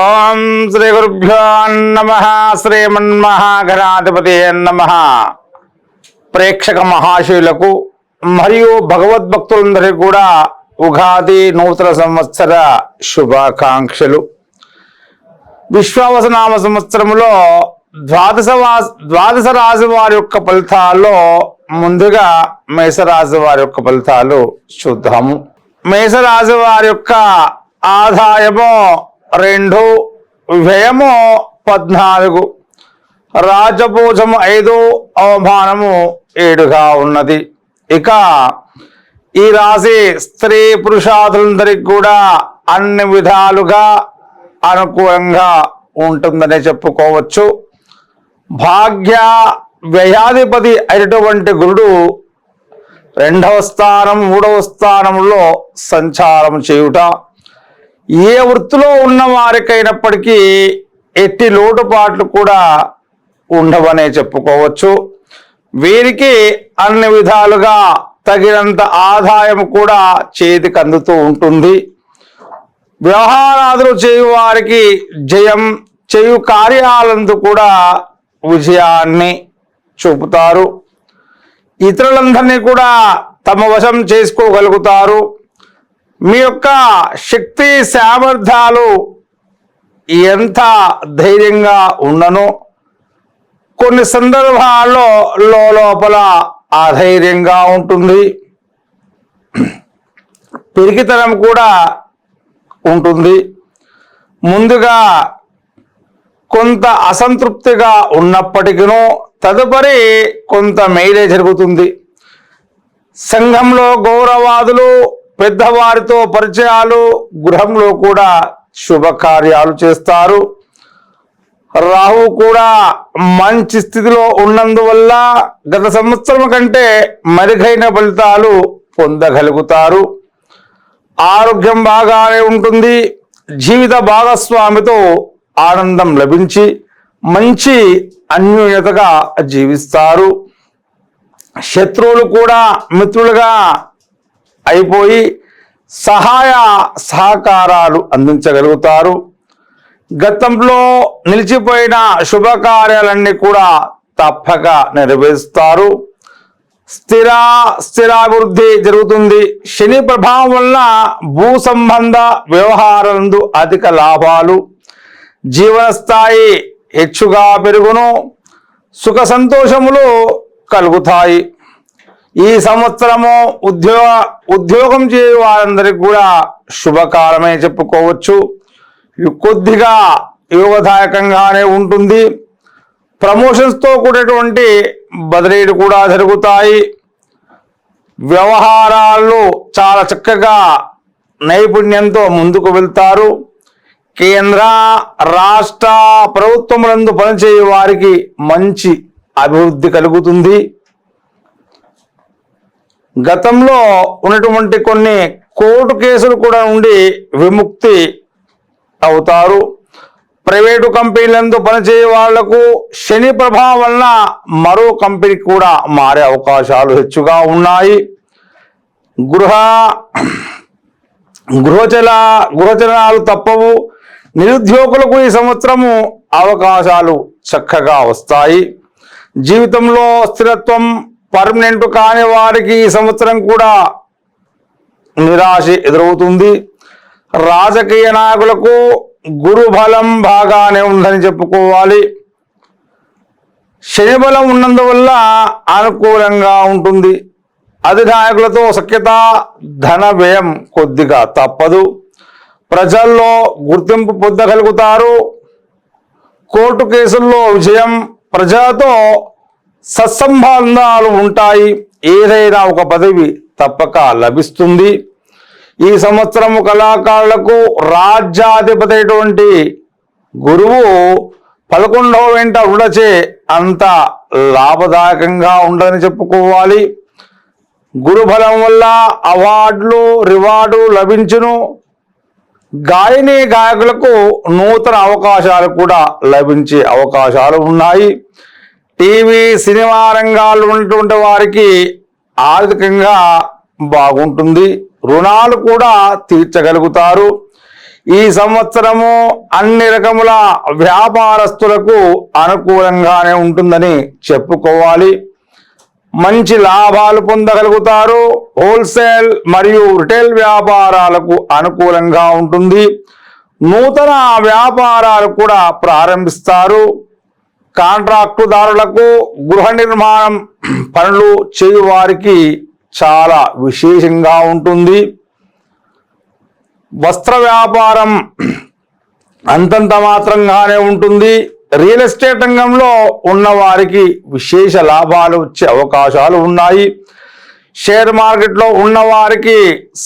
ఓం శ్రీ గురుభ్యో నమః. శ్రీమన్మహాగణాధిపతి నమః. ప్రేక్షక మహాశయులకు మరియు భగవద్భక్తులందరికీ కూడా ఉగాది నూతన సంవత్సర శుభాకాంక్షలు. విశ్వావసనామ సంవత్సరంలో ద్వాదశ రాశి వారి యొక్క ఫలితాల్లో ముందుగా మేషరాశి వారి యొక్క ఫలితాలు చూద్దాము. మేషరాశి వారి యొక్క ఆదాయము 2, వ్యయము 14, రాజపూజము 5, అవమానము 7గా ఉన్నది. ఇక ఈ రాశి స్త్రీ పురుషాదులందరికీ కూడా అన్ని విధాలుగా అనుకూలంగా ఉంటుందనే చెప్పుకోవచ్చు. భాగ్య వ్యయాధిపతి అయినటువంటి గురుడు 2వ స్థానం 3వ స్థానంలో సంచారం చేయుట ఏ వృత్తిలో ఉన్న వారికైనప్పటికీ ఎట్టి లోటుపాట్లు కూడా ఉండవనే చెప్పుకోవచ్చు. వీరికి అన్ని విధాలుగా తగినంత ఆదాయం కూడా చేతికి అందుతూ ఉంటుంది. వ్యవహారాదులు చేయు వారికి జయం, చేయు కార్యాలందు కూడా విజయాన్ని చూపుతారు. ఇతరులందరినీ కూడా తమ వశం చేసుకోగలుగుతారు. మీ యొక్క శక్తి సామర్థ్యాలు ఎంత ధైర్యంగా ఉండనో కొన్ని సందర్భాల్లో లోపల అధైర్యంగా ఉంటుంది. పిరికితనం కూడా ఉంటుంది. ముందుగా కొంత అసంతృప్తిగా ఉన్నప్పటికీ తదుపరి కొంత మేలే జరుగుతుంది. సంఘంలో గౌరవాదులు, పెద్దవారితో పరిచయాలు, గృహంలో కూడా శుభకార్యాలు చేస్తారు. రాహు కూడా మంచి స్థితిలో ఉన్నందువల్ల గత సంవత్సరం కంటే మెరుగైన ఫలితాలు పొందగలుగుతారు. ఆరోగ్యం బాగానే ఉంటుంది. జీవిత భాగస్వామితో ఆనందం లభించి మంచి అన్యోన్యతగా జీవిస్తారు. శత్రువులు కూడా మిత్రులుగా అయిపోయి సహాయ సహకారాలు అందించగలుగుతారు. గతంలో నిలిచిపోయిన శుభకార్యాలన్నీ కూడా తప్పక నెరవేరుస్తారు. స్థిరాభివృద్ధి జరుగుతుంది. శని ప్రభావం వల్ల భూ సంబంధ వ్యవహారాలందు అధిక లాభాలు, జీవన స్థాయి హెచ్చుగా పెరుగును, సుఖ సంతోషములు కలుగుతాయి. ఈ సంవత్సరము ఉద్యోగం చేయు వారందరికీ కూడా శుభకాలమే చెప్పుకోవచ్చు. కొద్దిగా యోగదాయకంగానే ఉంటుంది. ప్రమోషన్స్తో కూడినటువంటి బదిలీలు కూడా జరుగుతాయి. వ్యవహారాల్లో చాలా చక్కగా నైపుణ్యంతో ముందుకు వెళ్తారు. కేంద్ర రాష్ట్ర ప్రభుత్వములందు పనిచేయు వారికి మంచి అభివృద్ధి కలుగుతుంది. గతంలో ఉన్నటువంటి కొన్ని కోర్టు కేసులు కూడా నుండి విముక్తి అవుతారు. ప్రైవేటు కంపెనీలందు పనిచేయే వాళ్లకు శని ప్రభావం వలన మరో కంపెనీ కూడా మారే అవకాశాలు హెచ్చుగా ఉన్నాయి. గృహచలనాలు తప్పవు. నిరుద్యోగులకు ఈ సంవత్సరము అవకాశాలు చక్కగా వస్తాయి. జీవితంలో స్థిరత్వం పర్మనెంట్ కాని వారికి ఈ సంవత్సరం కూడా నిరాశ ఎదురవుతుంది. రాజకీయ నాయకులకు గురు బలం బాగానే ఉందని చెప్పుకోవాలి. శని బలం ఉన్నందువల్ల అనుకూలంగా ఉంటుంది. అధినాయకులతో సఖ్యత, ధన వ్యయం కొద్దిగా తప్పదు. ప్రజల్లో గుర్తింపు పొందగలుగుతారు. కోర్టు కేసుల్లో విజయం, ప్రజలతో సత్సంబంధాలు ఉంటాయి. ఏదైనా ఒక పదవి తప్పక లభిస్తుంది. ఈ సంవత్సరము కళాకారులకు రాజ్యాధిపతి అయినటువంటి గురువు 11వ వెంట ఉండచే అంత లాభదాయకంగా ఉండదని చెప్పుకోవాలి. గురు బలం వల్ల అవార్డులు, రివార్డు లభించును. గాయని గాయకులకు నూతన అవకాశాలు కూడా లభించే అవకాశాలు ఉన్నాయి. టీవీ, సినిమా రంగాల్లో ఉన్నటువంటి వారికి ఆర్థికంగా బాగుంటుంది. రుణాలు కూడా తీర్చగలుగుతారు. ఈ సంవత్సరము అన్ని రకముల వ్యాపారస్తులకు అనుకూలంగానే ఉంటుందని చెప్పుకోవాలి. మంచి లాభాలు పొందగలుగుతారు. హోల్సేల్ మరియు రిటైల్ వ్యాపారాలకు అనుకూలంగా ఉంటుంది. నూతన వ్యాపారాలు కూడా ప్రారంభిస్తారు. కాంట్రాక్టుదారులకు, గృహ నిర్మాణం పనులు చేయు వారికి చాలా విశేషంగా ఉంటుంది. వస్త్ర వ్యాపారం అంతంత మాత్రంగానే ఉంటుంది. రియల్ ఎస్టేట్ రంగంలో ఉన్న వారికి విశేష లాభాలు వచ్చే అవకాశాలు ఉన్నాయి. షేర్ మార్కెట్లో ఉన్న వారికి,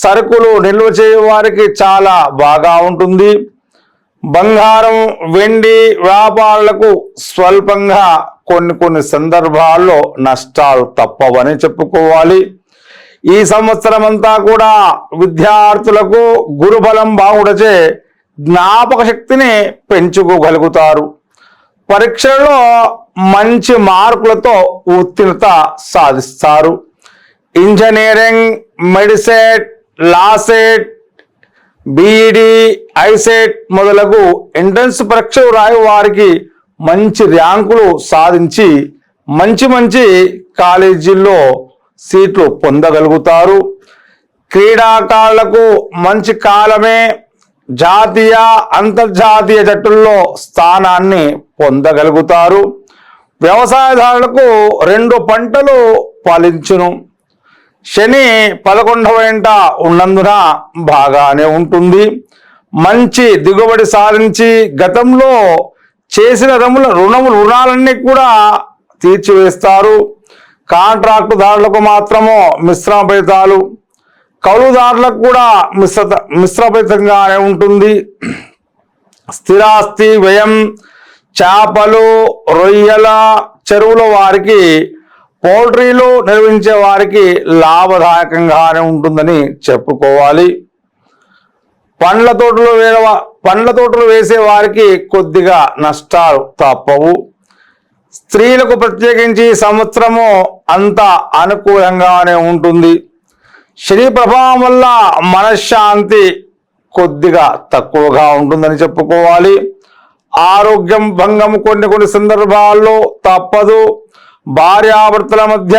సరుకులు నిల్వ చేయు వారికి చాలా బాగా ఉంటుంది. బంగారం, వెండి వ్యాపారులకు స్వల్పంగా కొన్ని సందర్భాల్లో నష్టాలు తప్పవని చెప్పుకోవాలి. ఈ సంవత్సరం అంతా కూడా విద్యార్థులకు గురుబలం బాగుండచే జ్ఞాపక శక్తిని పెంచుకోగలుగుతారు. పరీక్షల్లో మంచి మార్కులతో ఉత్తీర్ణత సాధిస్తారు. ఇంజనీరింగ్, మెడిసెట్, లాసెట్, బీఈడి, ఐసెట్ మొదలగు ఎంట్రన్స్ పరీక్షలు రాయు వారికి మంచి ర్యాంకులు సాధించి మంచి కాలేజీల్లో సీట్లు పొందగలుగుతారు. క్రీడాకారులకు మంచి కాలమే. జాతీయ, అంతర్జాతీయ జట్టుల్లో స్థానాన్ని పొందగలుగుతారు. వ్యవసాయదారులకు 2 పంటలు ఫలించును. శని 11వ ఇంట ఉన్నందున బాగానే ఉంటుంది. మంచి దిగుబడి సాధించి గతంలో చేసిన రుణాలన్నీ కూడా తీర్చివేస్తారు. కాంట్రాక్టుదారులకు మాత్రము మిశ్రమ ఫలితాలు, కౌలుదారులకు కూడా మిశ్ర ఫలితంగానే ఉంటుంది. స్థిరాస్తి వ్యయం, చేపలు, రొయ్యల చెరువుల వారికి, పౌల్ట్రీలు నిర్వహించే వారికి లాభదాయకంగానే ఉంటుందని చెప్పుకోవాలి. పండ్ల తోటలు వేసే వారికి కొద్దిగా నష్టాలు తప్పవు. స్త్రీలకు ప్రత్యేకించి సంవత్సరము అంత అనుకూలంగానే ఉంటుంది. శని ప్రభావం వల్ల మనశ్శాంతి కొద్దిగా తక్కువగా ఉంటుందని చెప్పుకోవాలి. ఆరోగ్యం భంగం కొన్ని సందర్భాల్లో తప్పదు. భార్యాభర్తల మధ్య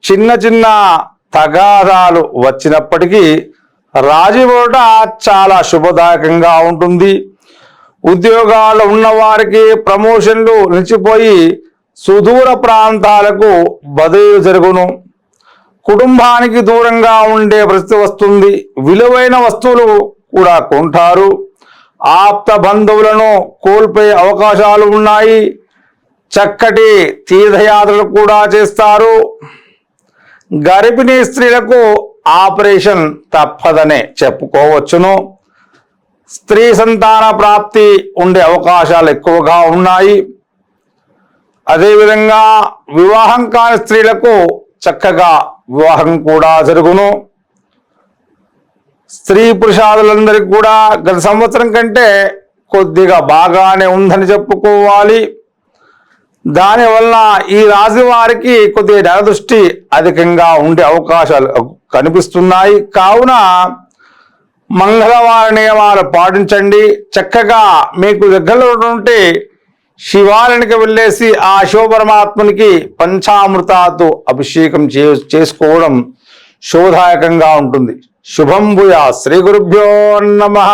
చిన్న తగాదాలు వచ్చినప్పటికీ రాజీపడట చాలా శుభదాయకంగా ఉంటుంది. ఉద్యోగాలు ఉన్న వారికి ప్రమోషన్లు నిలిచిపోయి సుదూర ప్రాంతాలకు బదిలీ జరుగును. కుటుంబానికి దూరంగా ఉండే పరిస్థితి వస్తుంది. విలువైన వస్తువులు కూడా కొంటారు. ఆప్త బంధువులను కోల్పోయే అవకాశాలు ఉన్నాయి. చక్కటి తీర్థయాత్రలు కూడా చేస్తారు. గర్భిణీ స్త్రీలకు ఆపరేషన్ తప్పదనే చెప్పుకోవచ్చును. స్త్రీ సంతాన ప్రాప్తి ఉండే అవకాశాలు ఎక్కువగా ఉన్నాయి. అదేవిధంగా వివాహం కాని స్త్రీలకు చక్కగా వివాహం కూడా జరుగును. స్త్రీ పురుషాదులందరికీ కూడా గత సంవత్సరం కంటే కొద్దిగా బాగానే ఉందని చెప్పుకోవాలి. దానివల్ల ఈ రాశి వారికి కొద్దిగా నరదృష్టి అధికంగా ఉండే అవకాశాలు కనిపిస్తున్నాయి. కావున మంగళవార నియమాలు పాటించండి. చక్కగా మీకు దగ్గరలో ఉంటే శివాలయానికి వెళ్ళేసి ఆ శివపరమాత్మునికి పంచామృతాతో అభిషేకం చేసుకోవడం శుభదాయకంగా ఉంటుంది. శుభం భూయా. శ్రీ గురుభ్యో నమః.